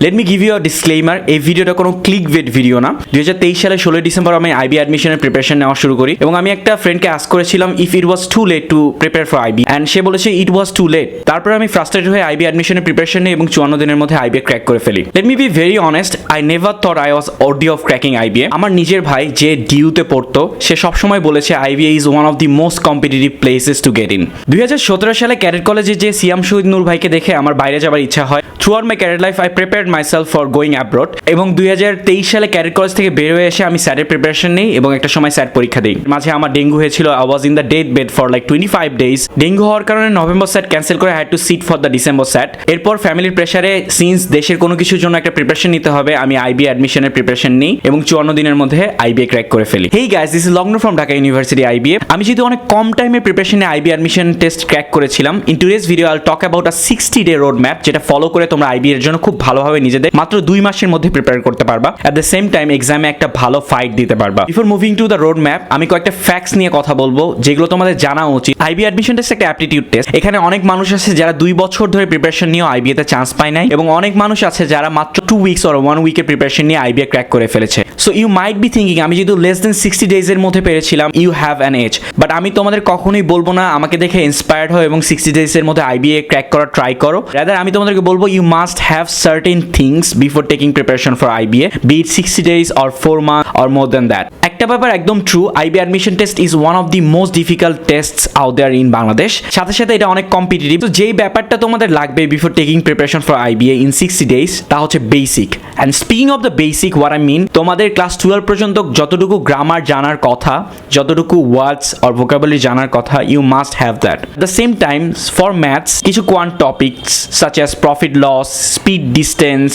Late me give you a disclaimer, এই ভিডিওটা কোনো ক্লিকবেট ভিডিও না। 2023 সালে 16 ডিসেম্বর আমি IBA অ্যাডমিশনের প্রিপারেশন নেওয়া শুরু করি এবং আমি একটা ফ্রেন্ডকে আস্ক করেছিলাম if it was too late to prepare for IBA and সে বলেছে ইট ওয়াজ টু লেট। তারপর আমি ফ্রাস্ট্রেটেড হয়ে IBA অ্যাডমিশনের প্রিপারেশন নিই এবং 54 দিনের মধ্যে IBA ক্র্যাক করে ফেলি। Let me be very honest, I never thought I was worthy of cracking IBA। আমার নিজের ভাই যে ডিউতে পড়তো সে সবসময় বলেছে IBA is one of the most competitive places to get in. 2017 সালে ক্যাডেট কলেজে যে সিয়াম শহীদ নূর ভাইকে দেখে আমার বাইরে যাবার ইচ্ছা হয়। Throughout my cadet life I prepared myself for going abroad এবং 2023 সালে ক্যাডেট কলেজ থেকে বের হয়ে এসে আমি স্যাটের প্রিপারেশন নিই এবং একটা সময় স্যাট পরীক্ষা দিই। মাঝে আমার ডেঙ্গু হয়েছিল, I was in the death bed for like 25 days. Dengue হওয়ার কারণে নভেম্বর স্যাট ক্যান্সেল করে had to sit for the December SAT. এরপর ফ্যামিলির প্রেশারে সিন্স দেশের কোনো কিছুর জন্য একটা প্রিপারেশন নিতে হবে, আমি IBA অ্যাডমিশনের প্রিপারেশন নিই এবং 54 দিনের মধ্যে IBA ক্র্যাক করে ফেলি। হেই গাইস, দিস ইজ লগ্ন ফ্রম ঢাকা ইউনিভার্সিটি IBA। আমি যেহেতু অনেক কম টাইমে প্রিপারেশনে IBA অ্যাডমিশন টেস্ট ক্র্যাক করেছিলাম, in today's video I will talk about a 60-day road map যেটা ফলো করে তোমরা IBA এর জন্য খুব ভালোভাবে নিজেদের মাত্র 2 মাসের মধ্যে প্রিপেয়ার করতে পারবা। অ্যাট দ্য সেম টাইম এক্সামে একটা ভালো ফাইট দিতে পারবা। Before moving to the road map, আমি কয়েকটা ফ্যাক্টস নিয়ে কথা বলবো যেগুলো তোমাদের জানা উচিত। IBA অ্যাডমিশন টেস্ট একটা অ্যাপটিটিউড টেস্ট। এখানে অনেক মানুষ আছে যারা 2 বছর ধরে প্রিপারেশন নিয়েও IBA তে চান্স পায় নাই এবং অনেক মানুষ আছে যারা মাত্র 2 উইকস অর 1 উইকের প্রিপারেশন নিয়ে IBA ক্র্যাক করে ফেলেছে। So you might be thinking আমি যেহেতু লেস দেন 60 ডেজের মধ্যে পেরেছিলাম, you have an edge. But আমি তোমাদের কখনোই বলবো না আমাকে দেখে ইন্সপায়ার্ড হয় এবং 60 ডেজের মধ্যে IBA ক্র্যাক করার ট্রাই করো। রাদার আমি তোমাদেরকে বলবো you must have certain things before taking preparation for IBA, be it 60 days or 4 month or more than that. একটা ব্যাপার একদম true, IBA admission test is one of the most difficult tests out there in Bangladesh. সাথে সাথে এটা অনেক competitive. তো যেই ব্যাপারটা তোমাদের লাগবে before taking preparation for IBA in 60 days তা হচ্ছে basic. And speaking of the basic, what I mean, তোমাদের ক্লাস 12 পর্যন্ত যতটুকু গ্রামার জানার কথা, যতটুকু ওয়ার্ডস অর ভোকাবুলারি জানার কথা, you must have that. At the same time for maths কিছু quant topics such as profit loss, speed distance,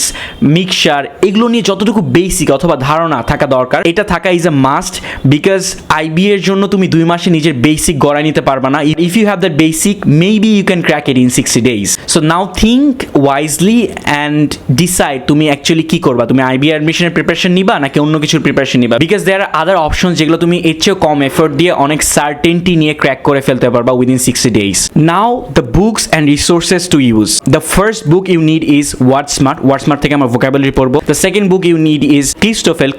mixture, এগুলো নিয়ে যতটুকু বেসিক অথবা ধারণা থাকা দরকার, এটা থাকা is a must. Because IBA এর জন্য তুমি 2 মাসে নিজের বেসিক গড়াই নিতে পারবা না। If you have that basic, maybe you can crack it in 60 days. So now think wisely and decide তুমি অ্যাকচুয়ালি কি করবা। তুমি IBA অ্যাডমিশনের প্রিপারেশন নিবা নাকি অন্য কিছুর প্রিপারেশন নিবা। Because there R other option যেগুলো তুমি এর চেয়েও কম এফোর্ট দিয়ে অনেক সার্টেনটি নিয়ে ক্র্যাক করে ফেলতে পারবা within 60 days. Now the books and resources to use. The first book you need is word smart থেকে আমরা ভোকাবুলারি পড়বো। The second book you need is Cliffs TOEFL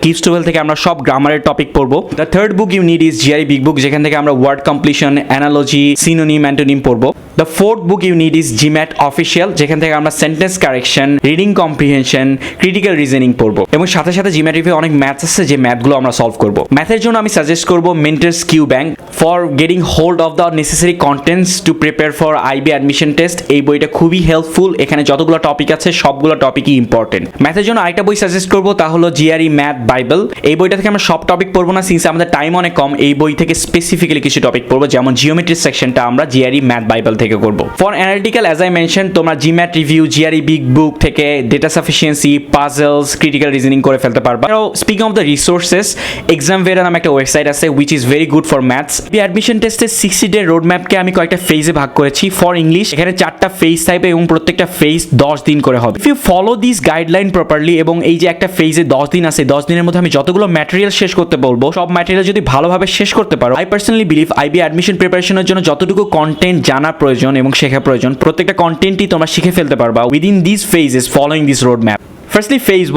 থেকে আমরা সব গ্রামারের টপিক পড়বো। The third book you need is GRE big book, যেখান থেকে আমরা word completion, analogy, synonym, antonym পড়বো। The fourth book you need is GMAT official, যেখান থেকে আমরা sentence correction, reading comprehension, critical reasoning পড়বো এবং সাথে সাথে GMAT অনেক ম্যাথস আছে যে ম্যাথগুলো আমরা সলভ করবো। ম্যাথের জন্য আমি সাজেস্ট করবো mentors Q bank for getting hold of the necessary contents to prepare for IBA admission test. এই বইটা খুবই হেল্পফুল, এখানে যতগুলো টপিক আছে সবগুলো টপিকই ইম্পর্টেন্ট। ম্যাথের জন্য আরেকটা বই সাজেস্ট করবো, তা হলো GRE ম্যাথ বাইবেল। এই বইটা থেকে আমরা সব টপিক পড়বো না, সিন্স আমাদের টাইম অনেক কম। এই বই থেকে স্পেসিফিক্যালি কিছু টপিক পড়বো, যেমন জিওমেট্রি সেকশনটা আমরা GRE ম্যাথ বাইবেল থেকে করবো। For analytical as I mention, তোমরা GMAT review, GRE big book থেকে data sufficiency, puzzles, critical reasoning করে ফেলতে পারবা। Speaking of the resources, exam vera নামে একটা ওয়েবসাইট আছে which is very good for maths. Admission টেস্টের 60 ডে রোড ম্যাপকে আমি কয়েকটা ফেজে ভাগ করেছি। ফর ইংলিশ এখানে 4টা ফেজ থাকবে এবং প্রত্যেকটা ফেজ 10 দিন করে হবে। If you follow this guideline properly, এবং এই যে একটা ফেজে 10 দিন আছে, 10 দিনের মধ্যে আমি যতগুলো ম্যাটেরিয়াল শেষ করতে বলবো, সব ম্যাটেরিয়াল যদি ভালোভাবে শেষ করতে পারো, I personally believe IBA admission প্রিপারেশনের জন্য যতটুকু কন্টেন্ট জানা প্রয়োজন এবং শেখা প্রয়োজন, প্রত্যেকটা কন্টেন্টই তোমরা শিখে ফেলতে পারবা within this phases following this road map. Firstly phase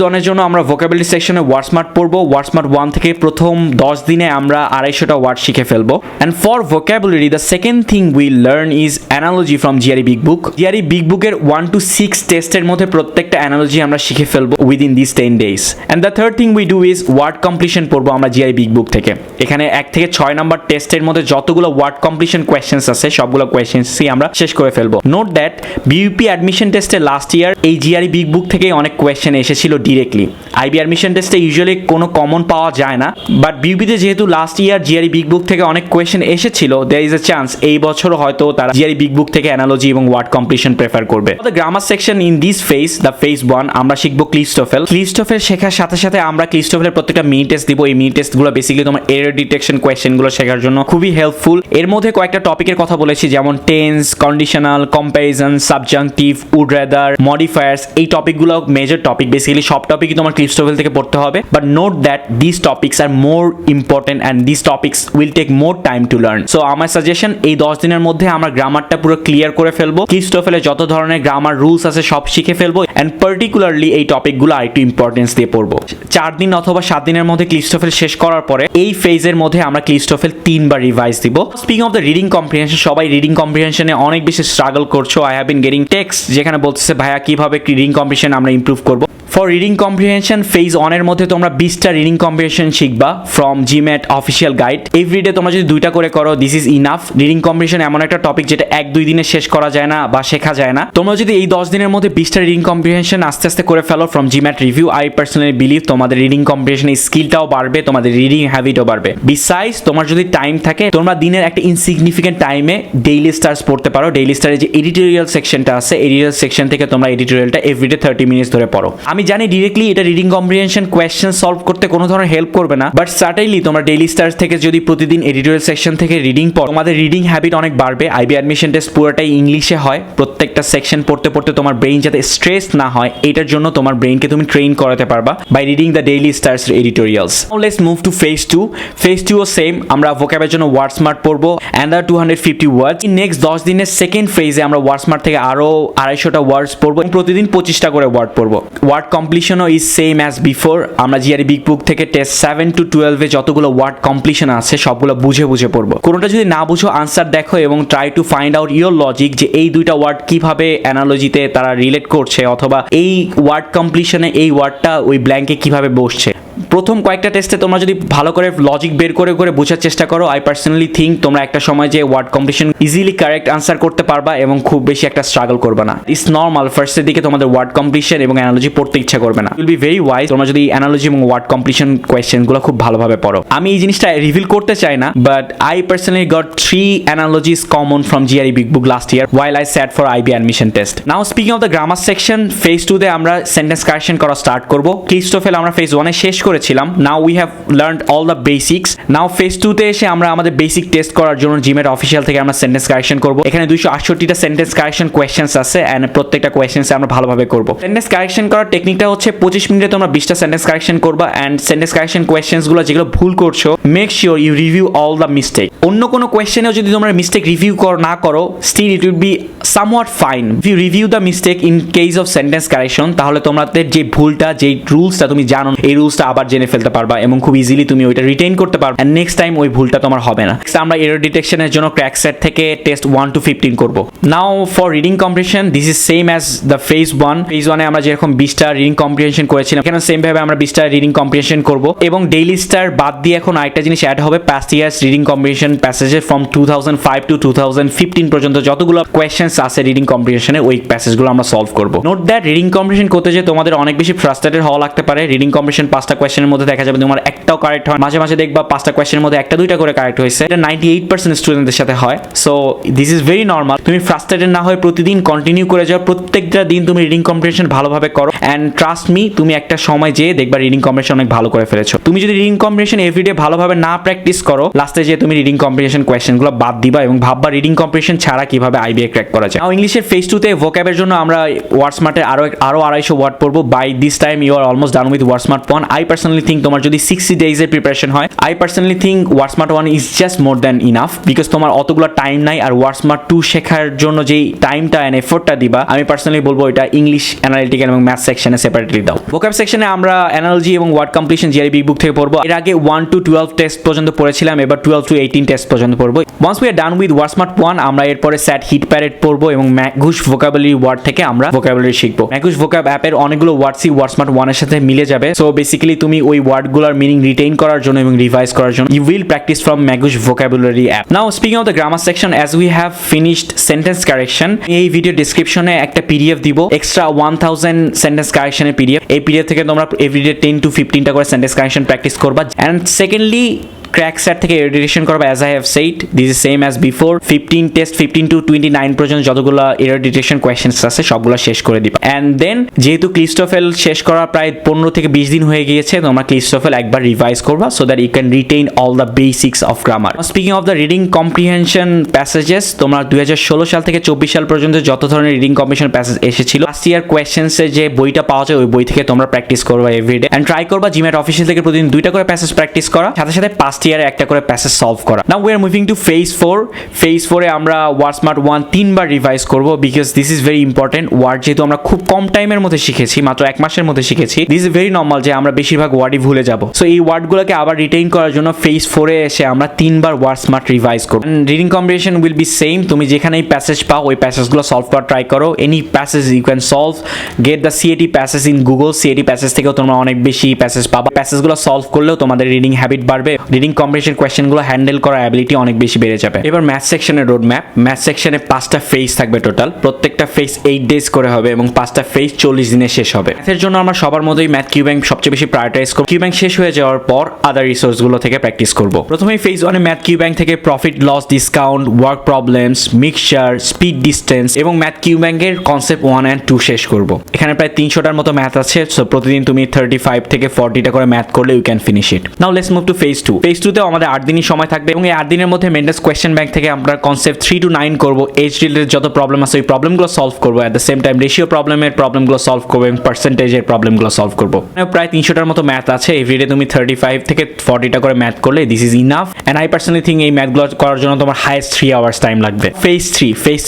1 এর জন্য আমরা ভোকাবুলারি সেকশনে ওয়ার্ড স্মার্ট পড়বো। ওয়ার্ড স্মার্ট 1 থেকে প্রথম 10 দিনে আমরা 250টা ওয়ার্ড শিখে ফেলবো। And for vocabulary the second thing we learn is analogy from GRE big book. GRE big বুকের 1 to 6 টেস্টের মধ্যে প্রত্যেকটা অ্যানালজি আমরা শিখে ফেলবো within this 10 days. And the third thing we do is word completion পড়বো আমরা GRE বিগ বুক থেকে। এখানে 1 থেকে 6 নাম্বার টেস্টের মধ্যে যতগুলো ওয়ার্ড কমপ্লিশন কোয়েশ্চেন্স আছে সবগুলো কোয়েশ্চেন্সই আমরা শেষ করে ফেলবো। নোট দ্যাট BUP অ্যাডমিশন টেস্টে লাস্ট ইয়ার এই GRE বিগ বুক থেকে অনেক কোয়েশ্চেন এসেছিল ডিরেক্টলি। IBA অ্যাডমিশন টেস্টে ইউজুয়ালি কোনো কমন পাওয়া যায় না, বাট বিউপিতে যেহেতু last year GRE big book থেকে অনেক কোয়েশ্চেন এসেছিল, দেয়ার ইজ এ চান্স এই বছরও হয়তো তারা GRE বিগ বুক থেকে অ্যানালজি এবং ওয়ার্ড কমপ্লিশন প্রেফার করবে। The grammar section in this phase, the phase 1, আমরা শিখবো ক্লিফটোফেল শেখার সাথে সাথে আমরা ক্লিফটোফেলের প্রত্যেকটা মিনি টেস্ট দিব। এই মিনি টেস্টগুলো বেসিক্যালি তোমার এরর ডিটেকশন কোয়েশ্চেনগুলো শেখার জন্য খুবই হেল্পফুল। এর মধ্যে কয়েকটা টপিকের কথা বলেছি, যেমন tense, conditional, comparison, subjunctive, would rather, modifiers. এই টপিকগুলো মেজর টপিক, বেসিক্যালি সব টপিকই তোমার ক্লিস্টোফেল থেকে পড়তে হবে, but note that this topics are more important and this topics will take more time to learn. So আমার সাজেশন, এই 10 দিনের মধ্যে আমরা গ্রামারটা পুরো ক্লিয়ার করে ফেলবো, ক্লিস্টোফেলে যত ধরনের গ্রামার রুলস আছে সব শিখে ফেলবো, অ্যান্ড পার্টিকুলারলি এই টপিকগুলো আর একটু ইম্পর্টেন্স দিয়ে পড়বো। 4 দিন অথবা 7 দিনের মধ্যে ক্লিস্টোফেল শেষ করার পরে এই ফেজের মধ্যে আমরা ক্লিস্টোফেল 3 বার রিভাইজ দিব। Speaking of the reading comprehension, সবাই রিডিং কম্প্রিহেনশনে অনেক বেশি স্ট্রাগল করছো। I have been getting text যেখানে বলতেছে ভাইয়া কিভাবে রিডিং কম্প্রিহেনশন আমরা ইমপ্রুভ করবো। ফর রিডিং কম্প্রিহেনশন ফেজ 1 এর মধ্যে তোমরা 20টা রিডিং কম্প্রিহেনশন শিখবা from GMAT official guide. Everyday তোমরা যদি 2টা করে করো, this is enough. Reading comprehension এমন একটা টপিক যেটা 1-2 দিনে শেষ করা যায় না বা শেখা যায় না। তোমরা যদি এই 10 দিনের মধ্যে 20টা রিডিং কম্প্রিহেনশন আস্তে আস্তে করে ফেলো from GMAT review, I personally believe তোমাদের রিডিং কম্প্রিহেনশন স্কিলটাও বাড়বে, তোমাদের রিডিং হ্যাবিটও বাড়বে। বিসাইডস তোমার যদি টাইম থাকে, তোমরা দিনের একটা ইনসিগনিফিকেন্ট টাইমে ডেইলি স্টার্স পড়তে পারো। ডেইলি স্টারে যে এডিটোরিয়াল সেকশনটা আছে, এডিটোরিয়াল সেকশন থেকে তোমরা এডিটোরিয়ালটা এভরিডে 30 মিনিটস ধরে পড়ো। আমি জানি ডিরেক্টলি এটা রিডিং কম্প্রিহেনশন কোয়েশ্চেন সলভ করতে কোনো ধরনের হেল্প করবে না, বাট সার্টেনলি তোমরা ডেইলি স্টার্স থেকে যদি প্রতিদিন এডিটোরিয়াল সেকশন থেকে রিডিং পড়ো, তোমাদের রিডিং হ্যাবিট অনেক বাড়বে। আইবি অ্যাডমিশন টেস্ট পুরোটাই ইংলিশে হয়, প্রত্যেকটা সেকশন পড়তে পড়তে তোমার ব্রেইন যাতে স্ট্রেস না হয়, এটার জন্য তোমার ব্রেইনকে তুমি ট্রেন করাতে পারবা by reading the Daily Star's editorials. Now let's move to phase 2। Phase 2 ও সেম, আমরা ভোক্যাবের জন্য ওয়ার্ড স্মার্ট পড়বো অ্যান্ড 250 ওয়ার্ডস। নেক্সট 10 দিনের সেকেন্ড ফেজে আমরা ওয়ার্ড স্মার্ট থেকে আরো 250টা ওয়ার্ডস পড়বো, প্রতিদিন 25টা করে ওয়ার্ড পড়বো। ওয়ার্ড কমপ্লিশনও ইজ সেম অ্যাজ বিফোর। আমরা জিআরই বিগ বুক থেকে টেস্ট 7 to 12 যতগুলো ওয়ার্ড কমপ্লিশন আছে সবগুলো বুঝে বুঝে পড়বো। কোনোটা যদি না বুঝো আনসার দেখো এবং try to find out your logic যে এই 2টা ওয়ার্ড কিভাবে অ্যানালজিতে তারা রিলেট করছে, অথবা এই ওয়ার্ড কমপ্লিশনে এই ওয়ার্ডটা ওই ব্ল্যাঙ্কে কিভাবে বসছে। প্রথম কয়েকটা টেস্টে তোমরা যদি ভালো করে লজিক বের করে করে বোঝার চেষ্টা করো, আই পার্সোনালি থিঙ্ক তোমরা একটা সময় যে word competition easily correct answer করতে পারবা এবং খুব বেশি একটা স্ট্রাগল করবে না। ইটস নর্মাল ফার্স্টের দিকে তোমাদের ওয়ার্ড কম্পিটিশন এবং অ্যানালজি পড়তে ইচ্ছা করবে না। উইল বি ভেরি ওয়াইজ তোমরা যদি অ্যানালজি এবং ওয়ার্ড কম্পিটিশন কোয়েশ্চেনগুলো খুব ভালোভাবে পড়ো। আমি এই জিনিসটা রিভিল করতে চাই না, but I personally goat 3 অ্যানালজিস common from GRE big book last year while I sat for IBA admission test. Now speaking of the grammar section, phase 2 তে আমরা সেন্টেন্স কারেকশন করা স্টার্ট করব। ক্লিস্টোফেল আমরা ফেজ 1 এ শেষ করেছিলাম। Now we have learned all the basics. Now phase 2 তে এসে আমরা আমাদের বেসিক টেস্ট করার জন্য জিমেট অফিসিয়াল থেকে আমরা সেন্টেন্স কারেকশন করব। এখানে 268টা সেন্টেন্স কারেকশন কোয়েশ্চেনস আছে এন্ড প্রত্যেকটা কোয়েশ্চেনসে আমরা ভালোভাবে করব। সেন্টেন্স কারেকশন করার টেকনিকটা হচ্ছে 25 মিনিটে তোমরা 20টা সেন্টেন্স কারেকশন করবা এন্ড সেন্টেন্স কারেকশন কোয়েশ্চেনসগুলো যেগুলো ভুল করছো make sure you review all the mistake. অন্য কোনো কোয়েশ্চেনেও যদি তোমরা মিস্টেক রিভিউ না করো, still it will be somewhat fine if you review the mistake in case of sentence correction, তাহলে তোমাদের যে ভুলটা, যে রুলসটা তুমি জানো, এই রুলসটা আবার জেনে ফেলতে পারবা এবং খুব ইজিলি তুমি ওইটা রিটেইন করতে পারবে এন্ড নেক্সট টাইম ওই ভুলটা তোমার হবে না। আমরা এরর ডিটেকশনের জন্য ক্র্যাক সেট থেকে টেস্ট 1 to 15 করব। নাও for reading comprehension this is same as the phase 1। Phase 1 এ আমরা যেরকম 20টা রিডিং কম্প্রিহেনশন করেছিলাম, এখানে সেম ভাবে আমরা 20টা রিডিং কম্প্রিহেনশন করব এবং ডেইলি স্টার বাদ দিয়ে এখন আরেকটা জিনিস অ্যাড হবে, past years reading comprehension passages from 2005 to 2015 পর্যন্ত যতগুলো কোয়েশ্চেনস আছে রিডিং কম্প্রিহেনশনে ওই প্যাসেজগুলো আমরা সলভ করব। নোট দ্যাট রিডিং কম্প্রিহেনশন করতে যে তোমাদের অনেক বেশি ফ্রাস্ট্রেটেড হওয়া লাগতে পারে। রিডিং কম্প্রিহেনশন 5টা কোয়েশ্চেনের মধ্যে দেখা যাবে তোমার একটাও কারেক্ট হয়, মাঝে মাঝে দেখবা 5টা কোয়েশ্চেনের মধ্যে 1-2টা করে কারেক্ট হয়েছে। এটা 98% স্টুডেন্টদের সাথে হয়। So this is very normal. তুমি ফ্রাস্ট্রেটেড না হয়ে প্রতিদিন কন্টিনিউ করে যাও, প্রত্যেকটা দিন তুমি রিডিং কম্প্রিহেনশন ভালোভাবে করো এন্ড ট্রাস্ট মি, তুমি একটা সময় যেয়ে দেখবা রিডিং কম্প্রিহেনশন অনেক ভালো করে ফেলেছো। তুমি যদি রিডিং কম্প্রিহেনশন এভরিডে ভালোভাবে না প্র্যাকটিস করো, লাস্টে যে তুমি রিডিং কম্প্রিহেনশন কোয়েশ্চেনগুলো বাদ দিবা এবং ভাববা রিডিং কম্প্রিহেনশন ছাড়া কিভাবে আইবিএ ক্র্যাক করা যায়। নাও ইংলিশের ফেজ 2 তে ভোক্যাবের জন্য আমরা ওয়ার্ড স্মার্টের আরো 250 ওয়ার্ড পড়বো। By this time you are almost done with word smart 1। I personally think তোমার যদি 60 ডেজ এর প্রিপারেশন হয়, I personally think word smart 1 is just more than enough, because তোমার অতগুলো টাইম নাই। আর ওয়ার্ড স্মার্ট 2 শেখার জন্য যেই টাইমটা এন্ড এফোর্টটা দিবা, আমি পার্সোনালি বলবো এটা ইংলিশ, অ্যানালিটিক্যাল এবং ম্যাথ সেকশনে সেপারেটলি দাও। ভোক্যাব সেকশনে আমরা অ্যানালজি এবং word completion GRE big book থেকে পড়বো। এর আগে 1 to 12 টেস্ট পর্যন্ত পড়েছিলাম, এবার 12 to 18 টেস্ট পর্যন্ত পড়বো। Once we are done with word smart 1, আমরা এরপরে স্যাট হিট প্যারেড পড়বো এবং ম্যাগুশ ভোকাবুলারি ওয়ার্ড থেকে আমরা ভোকাবুলারি শিখবো। ম্যাগুশ ভোকাব অ্যাপের অনেকগুলো ওয়ার্ডসই ওয়ার্ড স্মার্ট 1 এর সাথে মিলে যাবে। সো বেসিক্যালি তুমি ওই ওয়ার্ডগুলোর মিনিং রিটেইন করার জন্য এবং রিভাইজ করার জন্য you will practice from Magoosh vocabulary app. Now speaking of the grammar section, as we have finished sentence correction, এই ভিডিও ডেসক্রিপশনে একটা পিডিএফ দিব, এক্সট্রা 1000 সেন্টেন্স কারেকশনের পিডিএফ। এই পিডিএফ থেকে তোমরা এভরিডে 10 to 15টা করে সেন্টেন্স কারেকশন প্র্যাকটিস করবা। এন্ড সেকেন্ডলি ক্র্যাক সেট থেকে এডিটেশন করবে as I have said, this is same as before. 15 test 15 to 29 পর্যন্ত যতগুলো এরর ডিটেকশন কোয়েশ্চেন্স আছে সবগুলো শেষ করে দিবা। অ্যান্ড দেন যেহেতু ক্লিস্টোফেল শেষ করা প্রায় 15 থেকে 20 দিন হয়ে গিয়েছে, তোমরা ক্লিস্টোফেল একবার রিভাইজ করবা so that you can retain all the basics of grammar. Speaking of the reading comprehension passages, তোমরা 2016 সাল থেকে 24 সাল পর্যন্ত যত ধরনের রিডিং কম্প্রিহেনশন প্যাসেজ এসেছিল লাস্ট ইয়ার কোয়েশ্চেন্সে যে বইটা পাওয়া যায় ওই বই থেকে তোমরা প্র্যাকটিস করবা এভরিডে। অ্যান্ড ট্রাই করবা জিম্যাট অফিসিয়াল থেকে প্রতিদিন 2টা করে প্যাসেজ প্র্যাকটিস করা, সাথে সাথে পাস্ট ইয়ারে একটা করে প্যাসেজ সলভ করা। Now we are moving to phase 4। Phase 4 এ আমরা ওয়ার্ড স্মার্ট 1 3বার রিভাইজ করব because this is very important. Word যেহেতু আমরা খুব কম টাইমের মধ্যে শিখেছি, মাত্র 1 মাসের মধ্যে শিখেছি, দিস ইজ ভেরি নর্মাল যে আমরা বেশিরভাগ ওয়ার্ডই ভুলে যাব। সো এই ওয়ার্ডগুলোকে আবার রিটেইন করার জন্য ফেজ 4 এ এসে আমরা 3বার ওয়ার্ড স্মার্ট রিভাইজ করব। Reading comprehension will be same, তুমি যেখানেই প্যাসেজ পাও ওই প্যাসেজগুলো সলভ করা ট্রাই করো। Any passage you can solve, get the CAT passage in Google. CAT passage থেকেও তোমরা অনেক বেশি প্যাসেজ পাবা। প্যাসেজগুলো সলভ করলেও তোমাদের রিডিং হ্যাবিট বাড়বে, রিডিং কম্প্রিহেনশন কোয়েশ্চেনগুলো হ্যান্ডেল করার অ্যাবিলিটি অনেক বেশি বেড়ে যাবে। এবার ম্যাথ সেকশনের রোড ম্যাপ। ম্যাথ সেকশনে 5টা ফেজ থাকবে টোটাল, প্রত্যেকটা ফেজ 8 ডেজ করে হবে এবং 5টা ফেজ 40 দিনে শেষ হবে। ম্যাথের জন্য আমরা সবার মতোই ম্যাথ কিউ ব্যাংক সবচেয়ে বেশি প্রায়োরিটাইজ করব। কিউ ব্যাংক শেষ হয়ে যাওয়ার পর আদার রিসোর্সগুলো থেকে প্র্যাকটিস করব। প্রথমেই ফেজ 1 এ ম্যাথ কিউ ব্যাংক থেকে profit loss discount, work problems, mixture, speed distance এবং ম্যাথ কিউ ব্যাংকের কনসেপ্ট 1 and 2 শেষ করব। এখানে প্রায় 300টার মতো ম্যাথ আছে, সো প্রতিদিন তুমি 35 থেকে 40টা করে ম্যাথ করলে you can finish it. Now let's move to phase 2। Phase 2 তেও আমাদের 8 দিনই সময় থাকবে এবং এই 8 দিনের মধ্যে মেন্টাস কোয়েশ্চেন ব্যাংক থেকে আমরা কনসেপ্ট 3 to 9 করব। এজ রিলেটেড যত প্রবলেম আছে ওই প্রবলেমগুলো সলভ করব, at the same time ratio প্রবলেমগুলো সলভ করব এবং পার্সেন্টেজের প্রবলেমগুলো সলভ করব। প্রায় 300টার মতো ম্যাথ আছে, এভরিডে তুমি 35 থেকে 40টা করে ম্যাথ করলে this is enough. And I personally think এই ম্যাথগুলো করার জন্য তোমার হাইয়েস্ট 3 আওয়ার্স টাইম লাগবে। ফেজ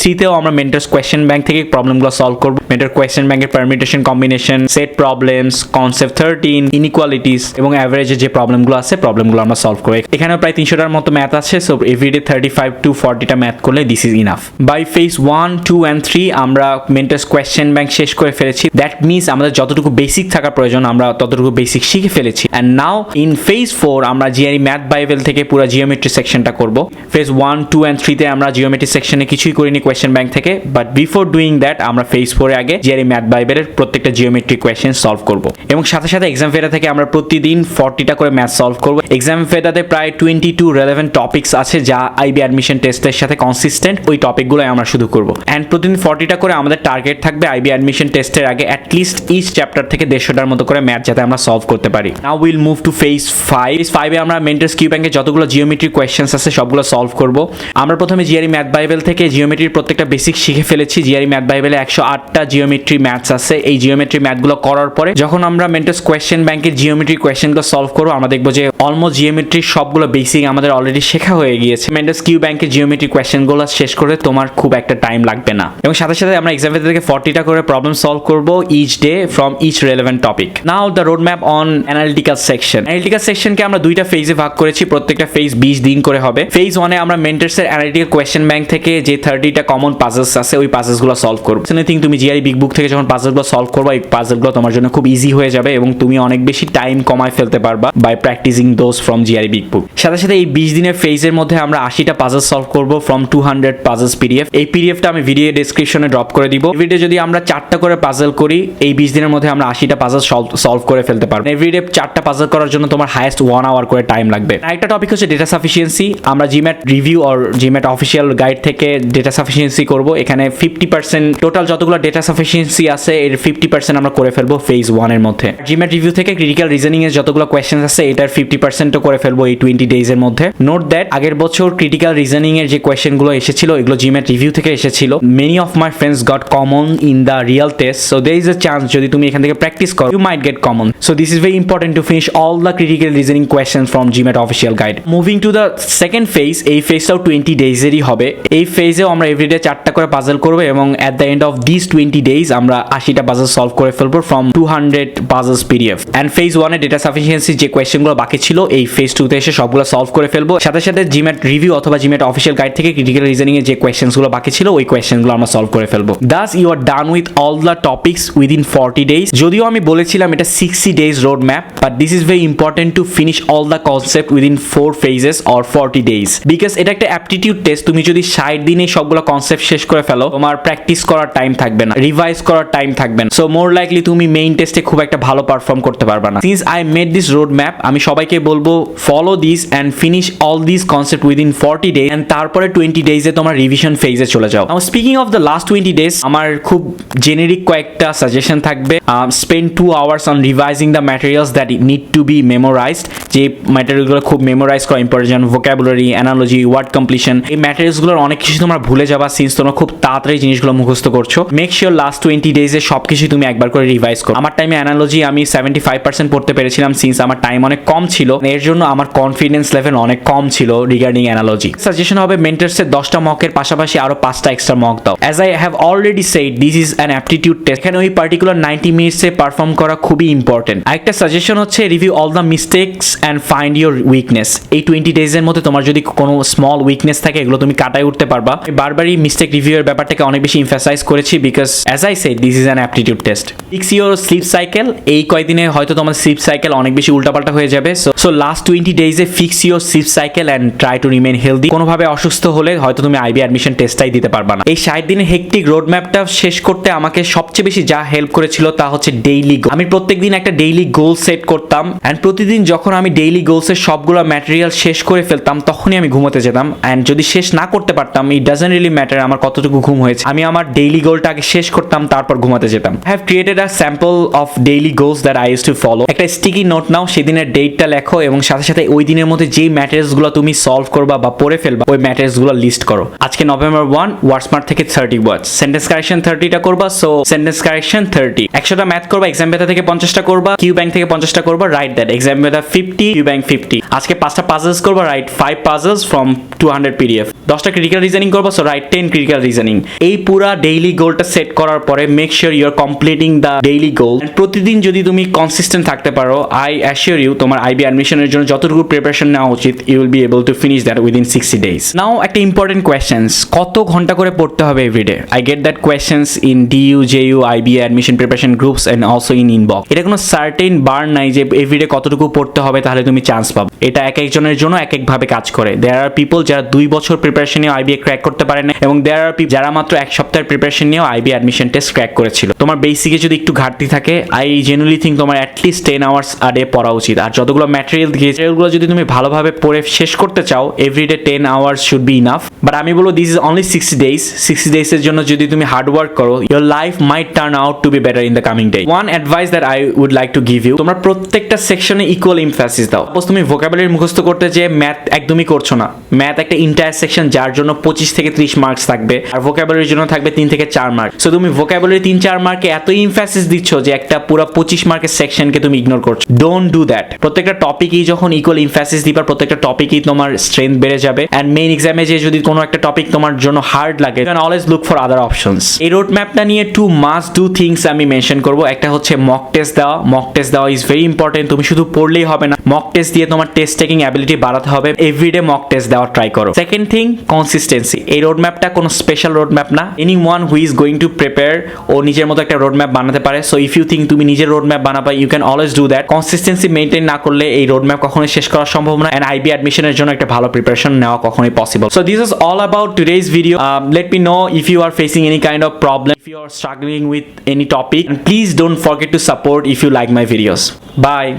3 তেও আমরা মেন্টাস কোয়েশ্চেন ব্যাংক থেকে প্রবলেমগুলো সলভ করব। মেন্টার কোয়েশ্চেন ব্যাংকের permutation combination, set problems, concept 13, inequalities এবং অ্যাভারেজে যে প্রবলেমগুলো আছে প্রবলেমগুলো আমরা সলভ করব। এখানেও প্রায় 300টার মতো ম্যাথ আছে, সো এভরিডে 35 to 40টা ম্যাথ করলে this is enough. By phase 1, 2 and 3 আমরা মেন্টাস কোয়েশ্চেন ব্যাংক শেষ করে ফেলেছি। দ্যাট মিনস আমাদের যতটুকু বেসিক থাকা প্রয়োজন আমরা ততটুকু বেসিক শিখে ফেলেছি। অ্যান্ড নাও ইন ফেজ 4 আমরা জিআরই ম্যাথ বাইবেল থেকে পুরো জিওমেট্রি সেকশনটা করব। ফেজ 1, 2 and 3 তে আমরা জিওমেট্রি সেকশনে কিছুই করিনি কোয়েশ্চেন ব্যাংক থেকে, বাট বিফোর ডুইং দ্যাট আমরা ফেজ 4 এ আগে জিআরই ম্যাথ বাইবেলের প্রত্যেকটা জিওমেট্রি কোয়েশ্চেন সলভ করব এবং সাথে সাথে এক্সাম ফেডা থেকে আমরা প্রতিদিন 40টা করে ম্যাথ সলভ করব। এক্সাম ফেডাতে প্রায় 22 রেলেভেন্ট টপিকস আছে যা আইবি অ্যাডমিশন টেস্টের সাথে কনসিস্টেন্ট, ওই টপিকগুলোই আমরা শুধু করব। অ্যান্ড প্রতিদিন 40টা করে আমাদের টার্গেট থাকবে আইবি অ্যাডমিশন টেস্টের আগে অ্যাটলিস্ট ইচ চ্যাপ্টার থেকে 150টার মতো করে ম্যাথ যাতে আমরা সলভ করতে পারি। Now will move to phase 5। Phase 5 এ আমরা মেন্টাস কিউ ব্যাংকে যতগুলো জিওমেট্রি কোয়েশ্চেন্স আছে সবগুলো সলভ করব। আমরা প্রথমে জিআরই ম্যাথ বাইবেল থেকে জিওমেট্রির প্রত্যেকটা বেসিক শিখে ফেলেছি। জিআরই ম্যাথ বাইবেলে 108টা জিওমেট্রি ম্যাথস আছে। এই জিওমেট্রি ম্যাথগুলো করার পরে যখন আমরা মেন্টাস কোয়েশ্চেন ব্যাংকের জিওমেট্রি কোয়েশ্চেনগুলো সলভ করব আমরা দেখব যে অলমোস্ট জিওমেট্রির সবগুলো বেসিক আমাদের অলরেডি শেখা হয়ে গিয়েছে। মেন্টাস কিউ ব্যাংকের জিওমেট্রি কোয়েশ্চেনগুলো শেষ করে তোমার খুব একটা টাইম লাগবে না এবং সাথে সাথে আমরা এক্সাম থেকে 40টা করে প্রবলেম সলভ করব each day from each relevant topic. Now the road map on analytical section. Analytical সেকশনকে আমরা 2টা ফেজে ভাগ করেছি, প্রত্যেকটা ফেজ 20 দিন করে হবে। ফেজ 1 এ আমরা মেন্টার্সের অ্যানালিটিক্যাল কোয়েশ্চেন ব্যাংক থেকে যে 30টা কমন পাজলস আছে ওই পাজলসগুলো সলভ করব। আই থিংক তুমি জিআরই বিগ বুক থেকে যখন পাজলগুলো সলভ করবা এই পাজলগুলো তোমার জন্য খুব ইজি হয়ে যাবে এবং তুমি অনেক বেশি টাইম কমায় ফেলতে পারবা by practicing those from GRE big book. সাথে সাথে এই 20 দিনের ফেজের মধ্যে আমরা 80টা পাজল সলভ করব ফ্রম 200 পাজলস পিডিএফ। এই পিডিএফটা আমি ভিডিও ডেসক্রিপশনে ড্রপ করে দিব। এভরিডে যদি আমরা 4টা করে পাজল করি এই 20 দিনের মধ্যে আমরা 80টা পাজল সলভ করে ফেলতে পারবো। এভরিডে 4টা পাজল করার জন্য তোমার হাইয়েস্ট 1 আওয়ার করে টাইম লাগবে। আরেকটা টপিক হচ্ছে ডেটা সাফিসিয়েন্সি। আমরা জিম্যাট রিভিউ আর জিম্যাট অফিসিয়াল গাইড থেকে ডেটা সাফিসিয়েন্সি করব। এখানে 50% টোটাল যতগুলো ডেটা সাফিসিয়েন্সি আছে এর 50% আমরা করে ফেলবো ফেজ 1 এর মধ্যে। জিম্যাট রিভিউ থেকে ক্রিটিক্যাল রিজনিং এর যতগুলো কোয়েশ্চেন্স আছে এটার 50% করে ফেলবো এই 20 ডেজ এর মধ্যে। নোট দ্যাট আগের বছর ক্রিটিক্যাল রিজনিং এর যে কোয়েশ্চেনগুলো এসেছিল এগুলো জিম্যাট রিভিউ থেকে এসেছিল। Many of my friends got common in the real test, so there is a chance যদি তুমি এখান থেকে প্র্যাকটিস করো you might get common. So this is very important to finish all the critical reasoning questions from GMAT official guide. Moving to the second phase, এই ফেজটাও 20 ডেজেরই হবে। এই ফেজেও আমরা এভরিডে 4টা করে পাজল করবো এবং at the end of this 20 days আমরা 80টা পাজল সলভ করে ফেলবো from 200 puzzles PDF. And phase 1 A data sufficiency যে কোয়েশ্চেনগুলো বাকি ছিল এই ফেজ 2 তে এসে সবগুলো সলভ করে ফেলবো। সাথে সাথে জিম্যাট রিভিউ অথবা জিম্যাট অফিসিয়াল গাইড থেকে ক্রিটিক্যাল রিজনিং এর যে কোয়েশ্চেনগুলো বাকি ছিল ওই কোয়েশ্চেনগুলো আমরা সলভ করে ফেলবো। Thus you are done with all the topics within 40 days. যদিও আমি বলেছিলাম এটা 60 days road map, but this is very important to finish all the concept within 4 phases or 40 days because এটা একটা অ্যাপটিটিউড টেস্ট। তুমি যদি 60 দিনে সবগুলো কনসেপ্ট শেষ করে ফেলো তোমার প্র্যাকটিস করার টাইম থাকবে না, রিভাইজ করার টাইম থাকবে না। সো মোর লাইকলি তুমি মেইন টেস্টে খুব একটা ভালো পারফর্ম করতে পারবে না। Since I made this road map আমি সবাইকে বলবো follow this and finish all these concepts within 40 days and তারপরে 20 days-এ তোমার রিভিশন ফেজে চলে যাও। Now speaking of the last 20 days, আমার খুব জেনেরিক কয়েকটা সাজেশন থাকবে। Spend 2 hours on revising the materials that need to be memorized, যে ম্যাটেরিয়ালগুলো খুব মেমোরাইজ করা important, vocabulary, analogy, word completion, এই ম্যাটেরিয়ালসগুলোর অনেক কিছু তোমরা ভুলে যাবা সিন্স তোমরা খুব তাড়াতাড়ি জিনিসগুলো মুখস্থ করছো। মেক শিওর লাস্ট 20 days-এ সব কিছু তুমি একবার করে রিভাইজ করো। আমার টাইমে অ্যানালজি আমি 75% পড়তে পেরেছিলাম সিন্স আমার টাইম অনেক কম ছিল, এর জন্য আমার কনফিডেন্স লেভেল অনেক কম ছিল রিগার্ডিং অ্যানালজি। সাজেশন হবে মেন্টরসের 10টা মকের পাশাপাশি আরো 5টা এক্সট্রা মক দাও। As I have already said, this is an aptitude test, এখানে ওই পার্টিকুলার 90 মিনিটসে পারফর্ম করা খুবই ইম্পর্টেন্ট। আরেকটা সাজেশন হচ্ছে review all the mistakes and find your weakness. এই 20 days-এর মধ্যে তোমার যদি কোনো স্মল উইকনেস থাকে এগুলো তুমি কাটাই উঠতে পারবা। বারবারই মিস্টেক রিভিউয়ের ব্যাপারটাকে অনেক বেশি এমফাসাইজ করেছি because as I said this is an aptitude test. Fix your sleep cycle, এই কয়েকদিনে হয়তো তোমার স্লিপ সাইকেল অনেক বেশি উল্টাপাল্টা হয়ে যাবে। সো লাস্ট 20 days-এ fix your sleep cycle and try to remain healthy. কোনোভাবে অসুস্থ হলে হয়তো তুমি আইবি অ্যাডমিশন টেস্টটাই দিতে পারবা না। এই 60 দিনের হেক্টিক রোড ম্যাপটা শেষ করতে আমাকে সবচেয়ে বেশি যা হেল্প করেছিল তা হচ্ছে ডেইলি গোল। আমি প্রত্যেকদিন একটা ডেইলি গোল সেট করতাম অ্যান্ড প্রতিদিন যখন আমি ডেইলি গোলসের সবগুলো ম্যাটেরিয়াল শেষ করে ফেলতাম তখনই আমি ঘুমোতে যেতাম। অ্যান্ড যদি শেষ না করতে পারতাম, ইট ডাজন্ট রিয়েলি ম্যাটার আমার কতটুকু ঘুম হয়েছে, আমি আমার ডেইলি গোলটা আগে শেষ করতাম তারপর ঘুমাতে যেতাম। I have created a sample of daily goals that I use to follow. একটা স্টিকি নোট নাও, সেদিনের ডেটটা লেখো এবং সাথে সাথে ওই দিনের মধ্যে যেই ম্যাটেরিয়ালসগুলো তুমি সলভ করবা বা পড়ে ফেলবা ওই ম্যাটেরিয়ালসগুলো লিস্ট করো। আজকে November 1, ওয়ার্ডসমার্ট থেকে 30 ওয়ার্ডস, সেন্টেন্স কারেকশন 30টা করবা। সো সেন্টেন্স কারেকশন 30, 100টা ম্যাথ করবা, এক্সাম বেতা থেকে 50টা করবা, কিউ ব্যাংক থেকে 50টা করবা, রাইট দ্যাট, এক্সাম বেতা 50, কিউ ব্যাংক 50। আজকে 5টা পাজলস করবা, রাইট 5 puzzles from 200 PDF। 10টা ক্রিটিক্যাল রিজনিং করবা, সো রাইট 10 ক্রিটিক্যাল রিজনিং। এই পুরা ডেইলি গোলটা সেট করার পরে make sure you are completing the daily goal. প্রতিদিন যদি তুমি কনসিস্টেন্ট থাকতে পারো, আই অ্যাসিওর ইউ তোমার আইবি অ্যাডমিশনের জন্য যতটুকু প্রিপারেশন নেওয়া উচিত, you will be able to finish that within 60 days। Now একটা ইম্পর্টেন্ট কোয়েশ্চেন্স, কত ঘন্টা করে পড়তে হবে everyday? I get that questions in DU, JU, IBA admission preparation groups and also in inbox. এটা কোনো সার্টেন বার নাই যে এভরিডে কতটুকু পড়তে হবে তাহলে তুমি চান্স পাবে। এটা এক একজনের জন্য এক একভাবে কাজ করে। দেয়ার আর পিপল যারা 2 বছর প্রিপারেশন নিয়ে আইবিএ ক্র্যাক করতে পারে না, এবং দেয়ার আর পিপল যারা মাত্র 1 সপ্তাহের প্রিপারেশন নিয়েও আইবি অ্যাডমিশন টেস্ট ক্র্যাক করেছিল। তোমার বেসিকে যদি একটু ঘাটতি থাকে, আই জেনুইনলি থিঙ্ক তোমার অ্যাটলিস্ট 10 hours a day পড়া উচিত। আর যতগুলো ম্যাটেরিয়াল দিয়েছে ওগুলো যদি তুমি ভালোভাবে পড়ে শেষ করতে চাও, everyday 10 hours should be enough. But আমি বলবো দিস ইজ অনলি 60 days। 60 days-এর জন্য যদি তুমি হার্ড ওয়ার্ক করো, your life might turn out to be better in the coming day. One advice that I would like to give you, তোমরা প্রত্যেকটা সেকশনে ইকুয়াল এমফাসিস দাও। সাপোজ তুমি ভোকাবুলারি মুখস্থ করতে যে ম্যাথ একদমই করছো না, ম্যাথ একটা ইন্টায়ার সেকশন যার জন্য 25 থেকে 30 মার্কস থাকবে, আর ভোকাবুলারির জন্য থাকবে 3 থেকে 4 মার্ক। সো তুমি ভোকাবুলারি 3-4 মার্কে এত এমফাসিস দিচ্ছ যে একটা পুরো 25 মার্কের সেকশনকে তুমি ইগনোর করছো। Don't do that. প্রত্যেকটা টপিকই যখন ইকুয়াল এমফাসিস দিবা, প্রত্যেকটা টপিকই তোমার স্ট্রেংথ বেড়ে যাবে। অ্যান্ড মেইন এক্সামে যে যদি কোনো একটা টপিক তোমার জন্য হার্ড লাগে, you can always look for other options. এই রোড ম্যাপটা নিয়ে 2 মাস্ট ডু থিংস আমি মেনশন করবো। একটা হচ্ছে মক টেস্ট দেওয়া। মক টেস্ট দেওয়া ইজ ভেরি ইম্পর্টেন্ট। তুমি শুধু পড়লেই হবে না, মক টেস্ট দিয়ে তোমার টেস্ট টেকিং অ্যাবিলিটি বাড়াতে হবে। এভরিডে মক টেস্ট দেওয়ার ট্রাই করো। Second thing, consistency. এই রোড ম্যাপটা কোনো স্পেশাল রোড ম্যাপ না। Anyone who is going to prepare ও নিজের মতো একটা রোড ম্যাপ বানাতে পারে। সো ইফ ইউ থিঙ্ক তুমি নিজের রোড ম্যাপ বানাবা, you can always do that. Consistency maintain না করলে এই রোড ম্যাপ কখনোই শেষ করা সম্ভব না, এন্ড আইবি অ্যাডমিশনের জন্য একটা ভালো প্রিপারেশন নেওয়া কখনোই possible. So this is all about today's video. Let me know if you are facing any kind of problem, if you are struggling with any topic, and please don't forget to support if you like my videos. Bye.